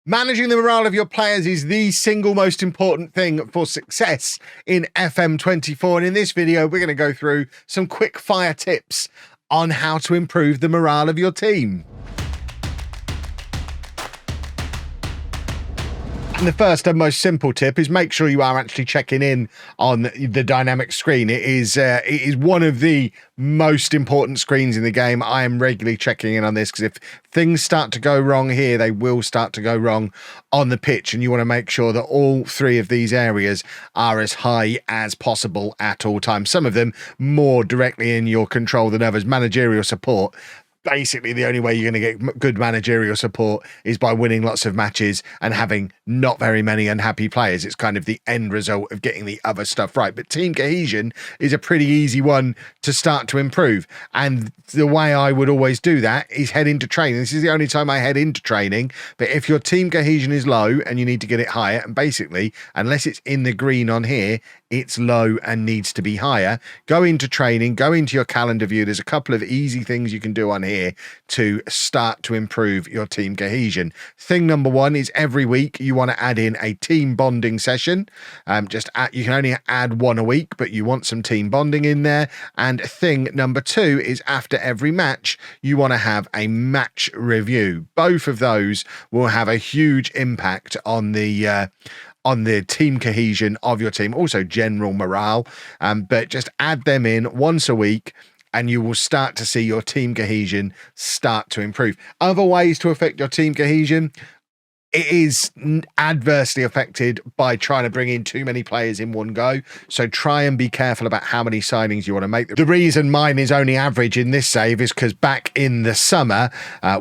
Managing the morale of your players is the single most important thing for success in FM24. And in this video, we're going to go through some quick fire tips on how to improve the morale of your team. And the first and most simple tip is make sure you are actually checking in on the dynamic screen. It is one of the most important screens in the game. I am regularly checking in on this because if things start to go wrong here, they will start to go wrong on the pitch. And you want to make sure that all three of these areas are as high as possible at all times. Some of them more directly in your control than others. Managerial support. Basically, the only way you're going to get good managerial support is by winning lots of matches and having not very many unhappy players. It's kind of the end result of getting the other stuff right. But team cohesion is a pretty easy one to start to improve. And the way I would always do that is head into training. This is the only time I head into training. But if your team cohesion is low and you need to get it higher, and basically, unless it's in the green on here, it's low and needs to be higher, go into training, go into your calendar view. There's a couple of easy things you can do on here to start to improve your team cohesion. Thing number one is every week you want to add in a team bonding session. You can only add one a week, but you want some team bonding in there. And thing number two is after every match, you want to have a match review. Both of those will have a huge impact on the team cohesion of your team, also general morale, but just add them in once a week and you will start to see your team cohesion start to improve. Other ways to affect your team cohesion: it is adversely affected by trying to bring in too many players in one go. So try and be careful about how many signings you want to make. The reason mine is only average in this save is because back in the summer,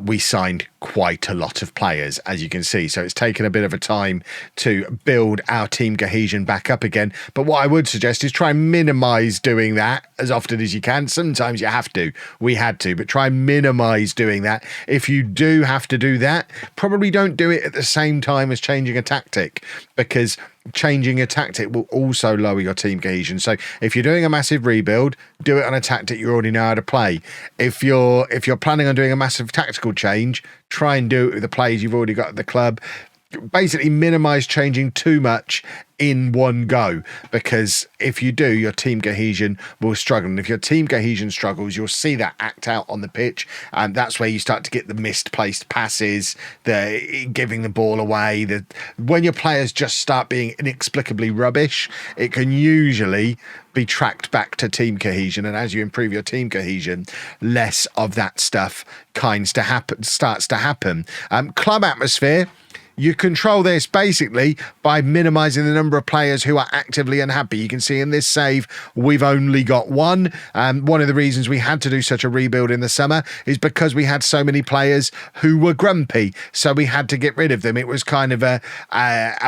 we signed quite a lot of players, as you can see. So it's taken a bit of a time to build our team cohesion back up again. But what I would suggest is try and minimize doing that as often as you can. Sometimes you have to. We had to, but try and minimize doing that. If you do have to do that, probably don't do it at the same time as changing a tactic, because changing a tactic will also lower your team cohesion. So if you're doing a massive rebuild, do it on a tactic you already know how to play. If you're planning on doing a massive tactical change, try and do it with the players you've already got at the club. Basically minimize changing too much in one go, because if you do, your team cohesion will struggle. And if your team cohesion struggles, you'll see that act out on the pitch, and that's where you start to get the misplaced passes, the giving the ball away. When your players just start being inexplicably rubbish, it can usually be tracked back to team cohesion. And as you improve your team cohesion, less of that stuff starts to happen. Club atmosphere. You control this basically by minimizing the number of players who are actively unhappy. You can see in this save, we've only got one. One of the reasons we had to do such a rebuild in the summer is because we had so many players who were grumpy. So we had to get rid of them. It was kind of a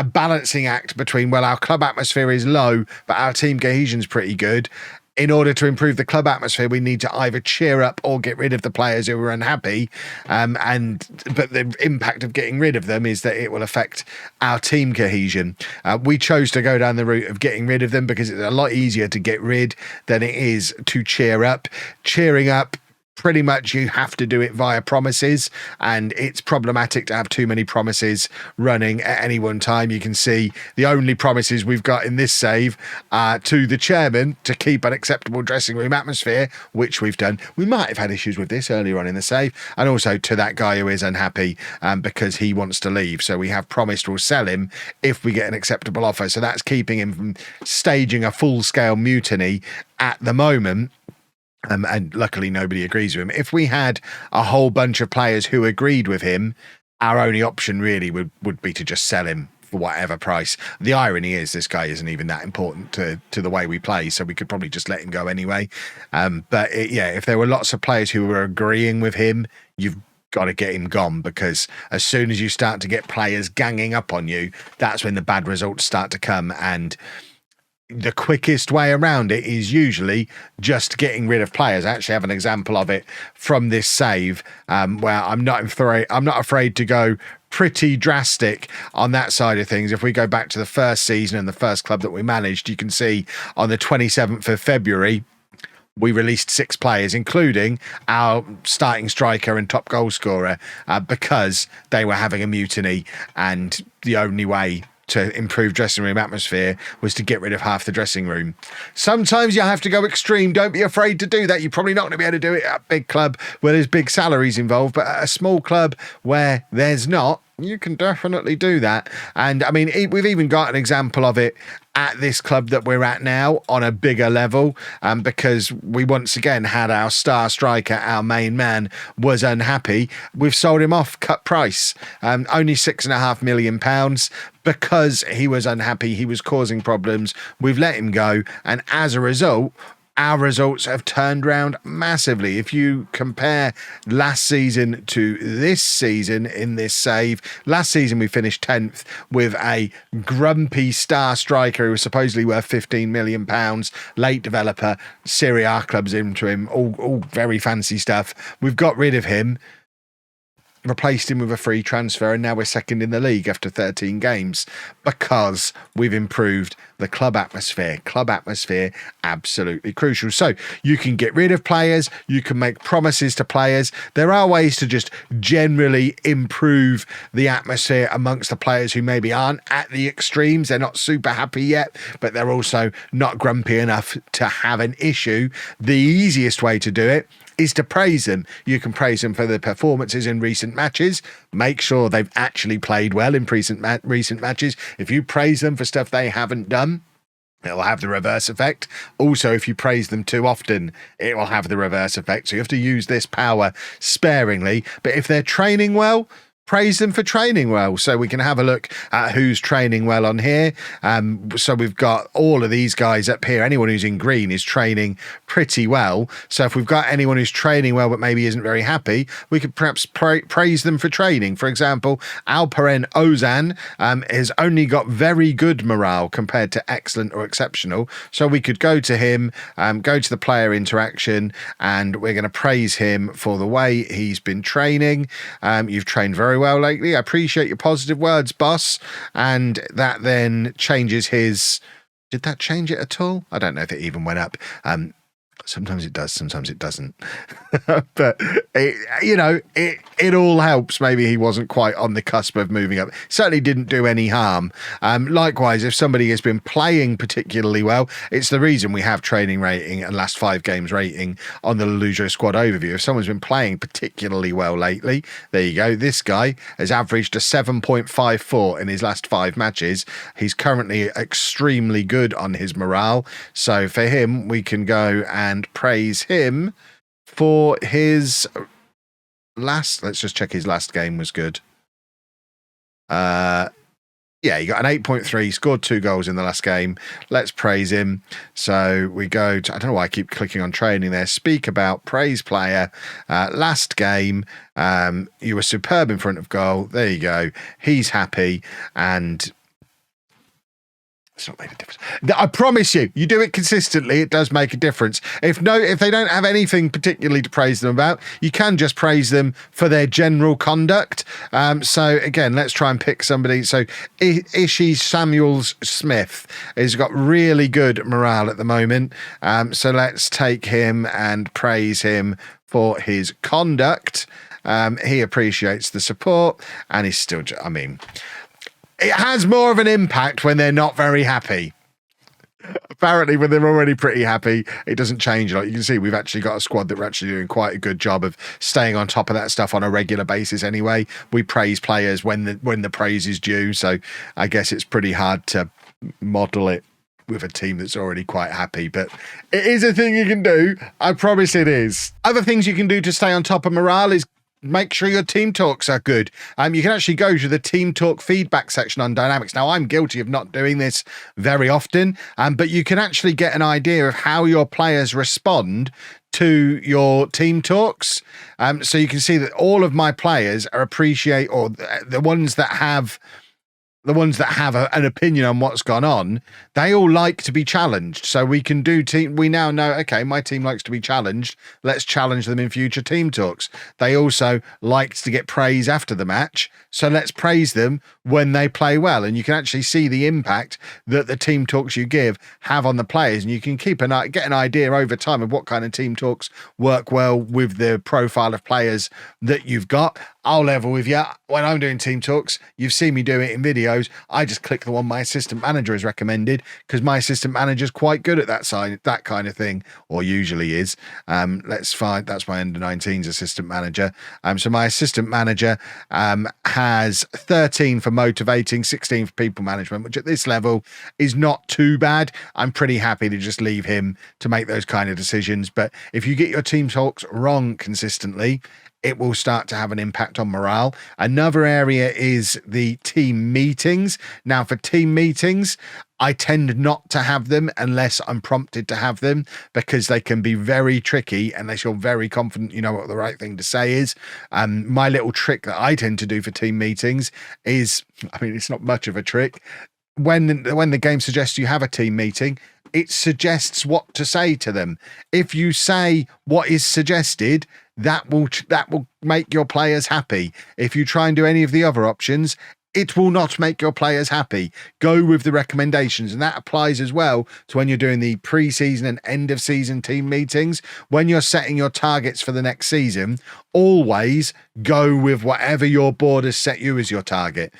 balancing act between, well, our club atmosphere is low, but our team cohesion's pretty good. In order to improve the club atmosphere, we need to either cheer up or get rid of the players who are unhappy. But the impact of getting rid of them is that it will affect our team cohesion. We chose to go down the route of getting rid of them because it's a lot easier to get rid than it is to cheer up. Cheering up, pretty much you have to do it via promises, and it's problematic to have too many promises running at any one time. You can see the only promises we've got in this save are to the chairman to keep an acceptable dressing room atmosphere, which we've done. We might have had issues with this earlier on in the save, and also to that guy who is unhappy because he wants to leave. So we have promised we'll sell him if we get an acceptable offer. So that's keeping him from staging a full-scale mutiny at the moment. And luckily nobody agrees with him. If we had a whole bunch of players who agreed with him, our only option really would be to just sell him for whatever price. The irony is this guy isn't even that important to the way we play, so we could probably just let him go anyway. If there were lots of players who were agreeing with him, you've got to get him gone, because as soon as you start to get players ganging up on you, that's when the bad results start to come. And the quickest way around it is usually just getting rid of players. I actually have an example of it from this save where I'm not afraid to go pretty drastic on that side of things. If we go back to the first season and the first club that we managed, you can see on the 27th of February, we released 6 players, including our starting striker and top goal scorer, because they were having a mutiny, and the only way to improve dressing room atmosphere was to get rid of half the dressing room. Sometimes you have to go extreme. Don't be afraid to do that. You're probably not going to be able to do it at a big club where there's big salaries involved, but at a small club where there's not, you can definitely do that. And I mean, we've even got an example of it at this club that we're at now on a bigger level, because we once again had our star striker, our main man, was unhappy. We've sold him off cut price, only £6.5 million, because he was unhappy. He was causing problems. We've let him go, and as a result, our results have turned around massively. If you compare last season to this season in this save, last season we finished 10th with a grumpy star striker who was supposedly worth £15 million, late developer, Serie A clubs into him, all very fancy stuff. We've got rid of him, replaced him with a free transfer, and now we're second in the league after 13 games because we've improved the club atmosphere. Club atmosphere, absolutely crucial. So you can get rid of players, you can make promises to players. There are ways to just generally improve the atmosphere amongst the players who maybe aren't at the extremes. They're not super happy yet, but they're also not grumpy enough to have an issue. The easiest way to do it is to praise them. You can praise them for their performances in recent matches. Make sure they've actually played well in recent matches. If you praise them for stuff they haven't done, it will have the reverse effect. Also, if you praise them too often, it will have the reverse effect. So you have to use this power sparingly. But if they're training well, praise them for training well. So we can have a look at who's training well on here. So we've got all of these guys up here. Anyone who's in green is training pretty well. So if we've got anyone who's training well but maybe isn't very happy, we could perhaps praise them for training. For example, Alperen Ozan has only got very good morale compared to excellent or exceptional. So we could go to him, go to the player interaction, and we're going to praise him for the way he's been training. You've trained very well lately. I appreciate your positive words, boss. And that then changes his... Did that change it at all? I don't know if it even went up. Sometimes it does, sometimes it doesn't. But, it all helps. Maybe he wasn't quite on the cusp of moving up. Certainly didn't do any harm. Likewise, if somebody has been playing particularly well, it's the reason we have training rating and last 5 games rating on the LOLLUJO squad overview. If someone's been playing particularly well lately, there you go. This guy has averaged a 7.54 in his last 5 matches. He's currently extremely good on his morale. So for him, we can go and praise him for his last... Let's just check his last game was good. Yeah, he got an 8.3, scored 2 goals in the last game. Let's praise him. So we go to... I don't know why I keep clicking on training there. Speak about, praise player. Last game, you were superb in front of goal. There you go. He's happy, and... It's not made a difference. I promise you, you do it consistently, it does make a difference. If they don't have anything particularly to praise them about, you can just praise them for their general conduct. So again, let's try and pick somebody. So Ishi Samuels Smith has got really good morale at the moment. So let's take him and praise him for his conduct. He appreciates the support, and he's still, I mean... It has more of an impact when they're not very happy. Apparently, when they're already pretty happy, it doesn't change a lot. You can see we've actually got a squad that we're actually doing quite a good job of staying on top of that stuff on a regular basis anyway. We praise players when the praise is due, so I guess it's pretty hard to model it with a team that's already quite happy, but it is a thing you can do. I promise it is. Other things you can do to stay on top of morale is make sure your team talks are good. You can actually go to the team talk feedback section on Dynamics. Now, I'm guilty of not doing this very often, but you can actually get an idea of how your players respond to your team talks. So you can see that all of my players are or the ones that have the ones that have an opinion on what's gone on, they all like to be challenged. So we can do we now know, okay, my team likes to be challenged. Let's challenge them in future team talks. They also like to get praise after the match. So let's praise them when they play well. And you can actually see the impact that the team talks you give have on the players. And you can get an idea over time of what kind of team talks work well with the profile of players that you've got. I'll level with you. When I'm doing team talks, you've seen me do it in videos. I just click the one my assistant manager has recommended because my assistant manager is quite good at that kind of thing, or usually is. Let's find, that's my under 19s assistant manager. So my assistant manager has 13 for motivating, 16 for people management, which at this level is not too bad. I'm pretty happy to just leave him to make those kind of decisions. But if you get your team talks wrong consistently, it will start to have an impact on morale. Another area is the team meetings. Now, for team meetings, I tend not to have them unless I'm prompted to have them, because they can be very tricky unless you're very confident you know what the right thing to say is. My little trick that I tend to do for team meetings is, I mean, it's not much of a trick. When the game suggests you have a team meeting, it suggests what to say to them. If you say what is suggested, that will make your players happy. If you try and do any of the other options, it will not make your players happy. Go with the recommendations. And that applies as well to when you're doing the pre-season and end of season team meetings. When you're setting your targets for the next season, always go with whatever your board has set you as your target.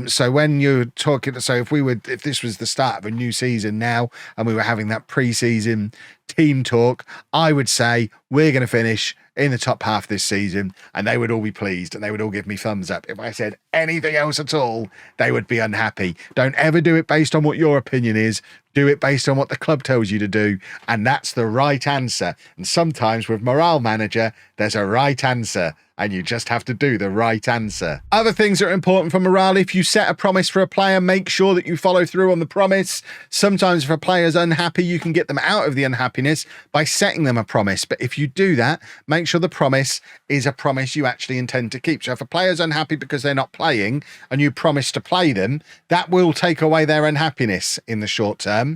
So when you're talking, so if this was the start of a new season now and we were having that pre-season team talk, I would say we're going to finish in the top half this season, and they would all be pleased and they would all give me thumbs up. If I said anything else at all, they would be unhappy. Don't ever do it based on what your opinion is. Do it based on what the club tells you to do, and that's the right answer. And sometimes with Morale Manager, there's a right answer, and you just have to do the right answer. Other things that are important for morale: if you set a promise for a player, make sure that you follow through on the promise. Sometimes if a player's unhappy, you can get them out of the unhappiness by setting them a promise. But if you do that, make sure the promise is a promise you actually intend to keep. So if a player's unhappy because they're not playing and you promise to play them, that will take away their unhappiness in the short term.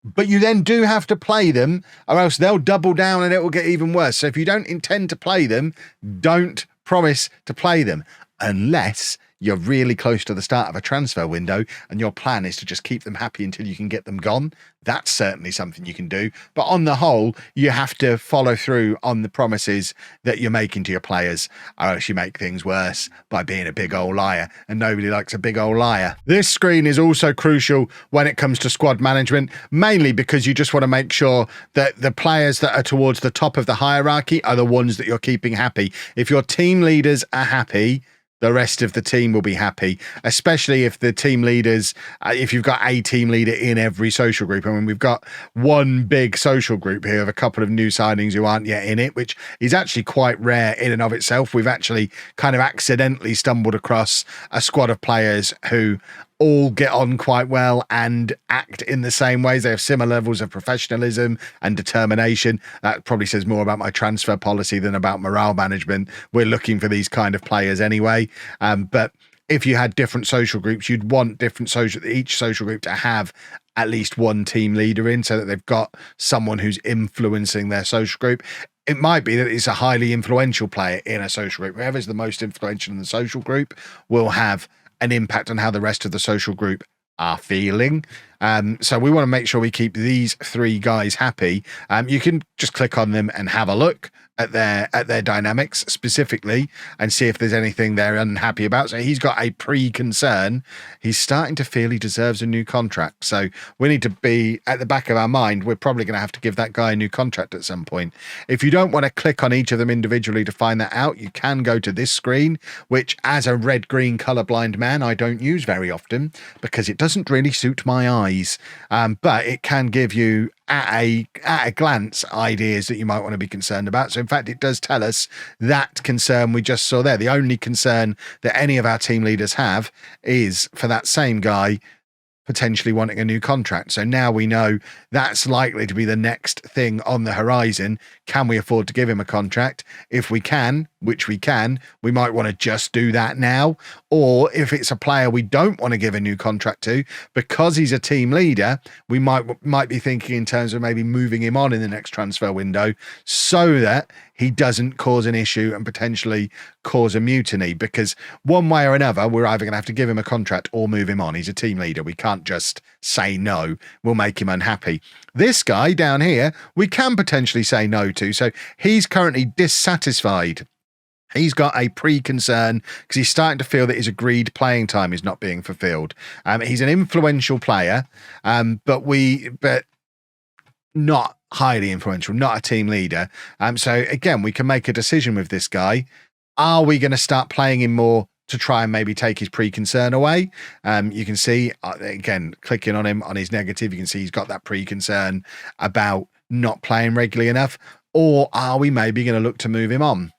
But you then do have to play them, or else they'll double down and it will get even worse. So if you don't intend to play them, don't promise to play them unless you're really close to the start of a transfer window and your plan is to just keep them happy until you can get them gone. That's certainly something you can do. But on the whole, you have to follow through on the promises that you're making to your players, or else you make things worse by being a big old liar, and nobody likes a big old liar. This screen is also crucial when it comes to squad management, mainly because you just want to make sure that the players that are towards the top of the hierarchy are the ones that you're keeping happy. If your team leaders are happy, the rest of the team will be happy, especially if the team leaders, if you've got a team leader in every social group. I mean, we've got one big social group here of a couple of new signings who aren't yet in it, which is actually quite rare in and of itself. We've actually kind of accidentally stumbled across a squad of players who all get on quite well and act in the same ways. They have similar levels of professionalism and determination. That probably says more about my transfer policy than about morale management. We're looking for these kind of players anyway. But if you had different social groups, you'd want each social group to have at least one team leader in, so that they've got someone who's influencing their social group. It might be that it's a highly influential player in a social group. Whoever's the most influential in the social group will have an impact on how the rest of the social group are feeling. So we want to make sure we keep these three guys happy. You can just click on them and have a look at their dynamics specifically and see if there's anything they're unhappy about. So he's got a pre-concern. He's starting to feel he deserves a new contract. So we need to be at the back of our mind. We're probably going to have to give that guy a new contract at some point. If you don't want to click on each of them individually to find that out, you can go to this screen, which as a red-green colorblind man, I don't use very often because it doesn't really suit my eyes. But it can give you at a glance ideas that you might want to be concerned about. So in fact, it does tell us that concern we just saw there. The only concern that any of our team leaders have is for that same guy potentially wanting a new contract. So now we know that's likely to be the next thing on the horizon. Can we afford to give him a contract? If we can, which we can, we might want to just do that now. Or if it's a player we don't want to give a new contract to because he's a team leader, we might be thinking in terms of maybe moving him on in the next transfer window so that he doesn't cause an issue and potentially cause a mutiny, because one way or another, we're either going to have to give him a contract or move him on. He's a team leader. We can't just say no. We'll make him unhappy. This guy down here, we can potentially say no to. So he's currently dissatisfied. He's got a pre-concern because he's starting to feel that his agreed playing time is not being fulfilled. He's an influential player, but not highly influential, not a team leader. So again, we can make a decision with this guy. Are we going to start playing him more to try and maybe take his pre-concern away? You can see, again, clicking on him on his negative, you can see he's got that pre-concern about not playing regularly enough. Or are we maybe going to look to move him on?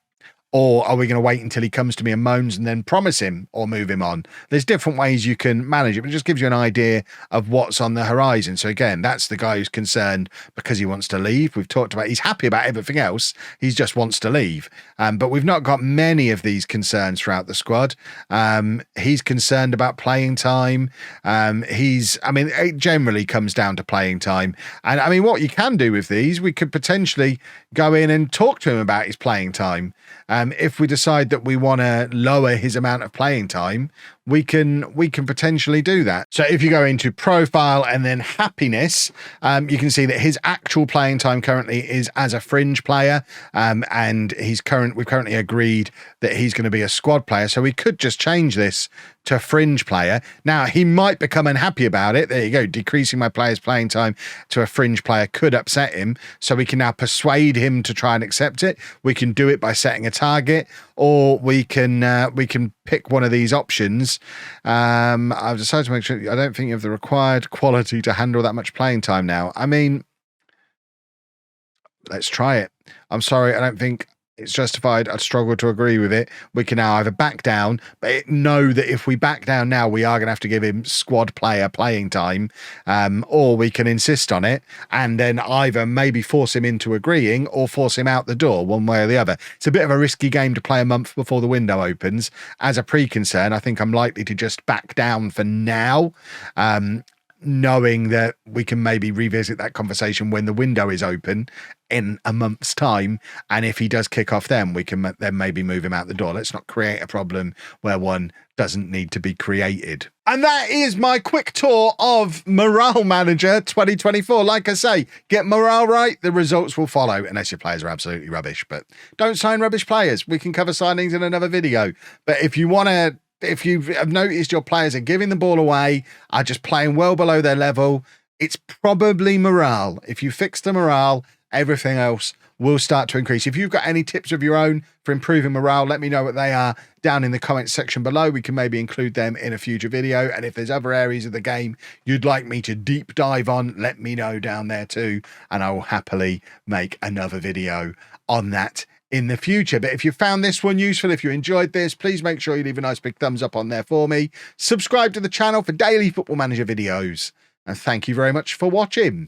Or are we going to wait until he comes to me and moans and then promise him or move him on? There's different ways you can manage it, but it just gives you an idea of what's on the horizon. So again, that's the guy who's concerned because he wants to leave. We've talked about he's happy about everything else. He just wants to leave. But we've not got many of these concerns throughout the squad. He's concerned about playing time. It generally comes down to playing time. And I mean, what you can do with these, we could potentially go in and talk to him about his playing time. If we decide that we want to lower his amount of playing time, we can potentially do that. So if you go into profile and then happiness, you can see that his actual playing time currently is as a fringe player, and we've currently agreed that he's going to be a squad player. So we could just change this to fringe player. Now he might become unhappy about it. There you go. Decreasing my player's playing time to a fringe player could upset him. So we can now persuade him to try and accept it. We can do it by setting a target, or we can pick one of these options. I've decided to make sure I don't think you have the required quality to handle that much playing time now. I mean, let's try it. I'm sorry, I don't think it's justified. I'd struggle to agree with it. We can now either back down, but know that if we back down now, we are going to have to give him squad player playing time, or we can insist on it and then either maybe force him into agreeing or force him out the door, one way or the other. It's a bit of a risky game to play a month before the window opens. As a pre-concern, I think I'm likely to just back down for now, knowing that we can maybe revisit that conversation when the window is open in a month's time. And if he does kick off then, we can then maybe move him out the door. Let's not create a problem where one doesn't need to be created. And that is my quick tour of Morale Manager 2024. Like I say, get morale right, the results will follow, unless your players are absolutely rubbish. But don't sign rubbish players. We can cover signings in another video. But if you have noticed your players are giving the ball away, are just playing well below their level, it's probably morale. If you fix the morale, everything else will start to increase. If you've got any tips of your own for improving morale, let me know what they are down in the comments section below. We can maybe include them in a future video. And if there's other areas of the game you'd like me to deep dive on, let me know down there too, and I will happily make another video on that in the future. But if you found this one useful, if you enjoyed this, please make sure you leave a nice big thumbs up on there for me. Subscribe to the channel for daily Football Manager videos. And thank you very much for watching.